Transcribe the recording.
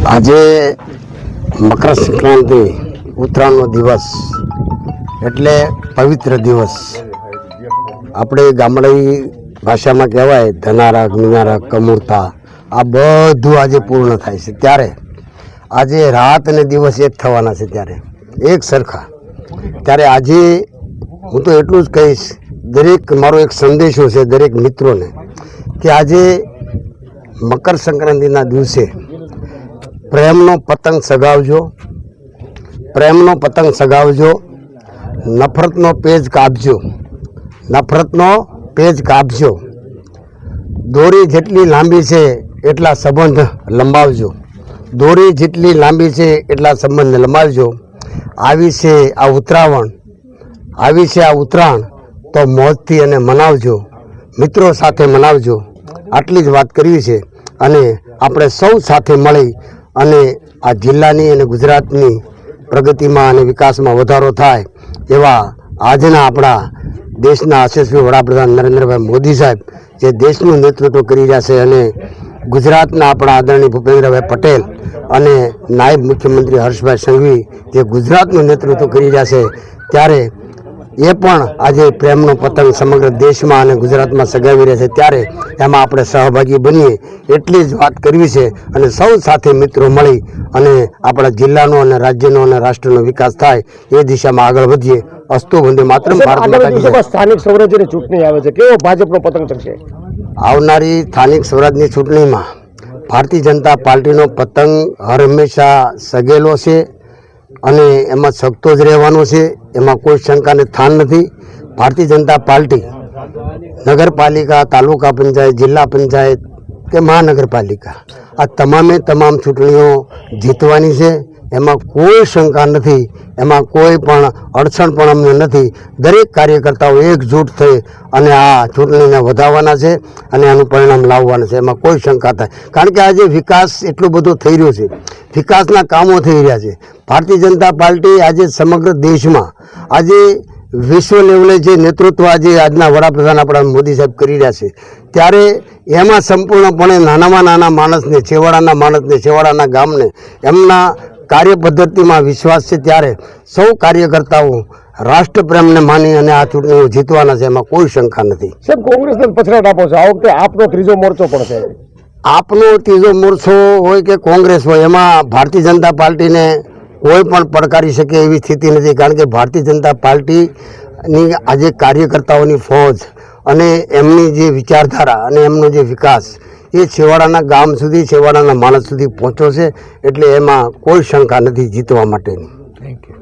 આજે મકર સંક્રાંતિ ઉત્તરાયણનો દિવસ એટલે પવિત્ર દિવસ. આપણે ગામડાની ભાષામાં કહેવાય ધનારા જ્ઞારા કમૂરતા, આ બધું આજે પૂર્ણ થાય છે. ત્યારે આજે રાત અને દિવસ એક થવાના છે, ત્યારે એક સરખા. ત્યારે આજે હું તો એટલું જ કહીશ, દરેક મારો એક સંદેશો છે દરેક મિત્રોને કે આજે મકર સંક્રાંતિના દિવસે પ્રેમનો પતંગ સગાવજો, પ્રેમનો પતંગ સગાવજો, નફરતનો પેજ કાપજો, નફરતનો પેજ કાપજો. દોરી જેટલી લાંબી છે એટલા સંબંધ લંબાવજો, દોરી જેટલી લાંબી છે એટલા સંબંધ લંબાવજો. આવી છે આ ઉત્તરાયણ, આવી છે આ ઉત્તરાયણ, તો મોજથી અને મનાવજો, મિત્રો સાથે મનાવજો. આટલી જ વાત કરવી છે. અને આપણે સૌ સાથે મળી અને આ જિલ્લાની અને ગુજરાતની પ્રગતિમાં અને વિકાસમાં વધારો થાય એવા આજના આપણા દેશના યશસ્વી વડાપ્રધાન નરેન્દ્રભાઈ મોદી સાહેબ જે દેશનું નેતૃત્વ કરી રહ્યા છે, અને ગુજરાતના આપણા આદરણીય ભૂપેન્દ્રભાઈ પટેલ અને નાયબ મુખ્યમંત્રી હર્ષભાઈ સંઘવી જે ગુજરાતનું નેતૃત્વ કરી રહ્યા છે, ત્યારે એ પણ આજે પ્રેમનો પતંગ સમગ્ર દેશમાં અને ગુજરાતમાં સગાવી રહ્યા છે. ત્યારે એમાં આપણે સહભાગી બનીએ એટલી જ વાત કરવી છે. અને સૌ સાથે મિત્રો મળી અને આપણા જિલ્લાનો અને રાજ્યનો અને રાષ્ટ્રનો વિકાસ થાય એ દિશામાં આગળ વધીએ. અસ્તુ વંદે માતરમ. સ્થાનિક સ્વરાજ્યની ચૂંટણી આવે છે, કેવો ભાજપનો પતંગ ચગશે? આવનારી સ્થાનિક સ્વરાજની ચૂંટણીમાં ભારતીય જનતા પાર્ટીનો પતંગ હર હંમેશા સગેલો છે અને એમાં સગતો જ રહેવાનો છે, એમાં કોઈ શંકાને સ્થાન નથી. ભારતીય જનતા પાર્ટી નગરપાલિકા, તાલુકા પંચાયત, જિલ્લા પંચાયત કે મહાનગરપાલિકા, આ તમામે તમામ ચૂંટણીઓ જીતવાની છે. એમાં કોઈ શંકા નથી, એમાં કોઈ પણ અડચણ પણ અમને નથી. દરેક કાર્યકર્તાઓ એકજૂટ થઈ અને આ ચૂંટણીને વધારવાના છે અને આનું પરિણામ લાવવાના છે. એમાં કોઈ શંકા થાય, કારણ કે આજે વિકાસ એટલો બધો થઈ રહ્યો છે, વિકાસના કામો થઈ રહ્યા છે. ભારતીય જનતા પાર્ટી આજે સમગ્ર દેશમાં આજે વિશ્વ લેવલે જે નેતૃત્વ આજે આજના વડાપ્રધાન આપણા મોદી સાહેબ કરી રહ્યા છે, ત્યારે એમાં સંપૂર્ણપણે નાનામાં નાના માણસને, છેવાડાના માણસને, છેવાડાના ગામને એમના કાર્ય પદ્ધતિમાં વિશ્વાસ છે. ત્યારે સૌ કાર્યકર્તાઓ રાષ્ટ્રપ્રેમને માની અને આ ચૂંટણીઓ જીતવાના છે, એમાં કોઈ શંકા નથી. સાહેબ, કોંગ્રેસને પછડાટ આપો છો, આ વખતે આપનો ત્રીજો મોરચો પણ છે. આપનો ત્રીજો મોરચો હોય કે કોંગ્રેસ હોય, એમાં ભારતીય જનતા પાર્ટીને કોઈ પણ પડકારી શકે એવી સ્થિતિ નથી. કારણ કે ભારતીય જનતા પાર્ટીની આજે કાર્યકર્તાઓની ફોજ અને એમની જે વિચારધારા અને એમનો જે વિકાસ એ છેવાડાના ગામ સુધી, છેવાડાના માણસ સુધી પહોંચ્યો છે. એટલે એમાં કોઈ શંકા નથી જીતવા માટેની. Thank you.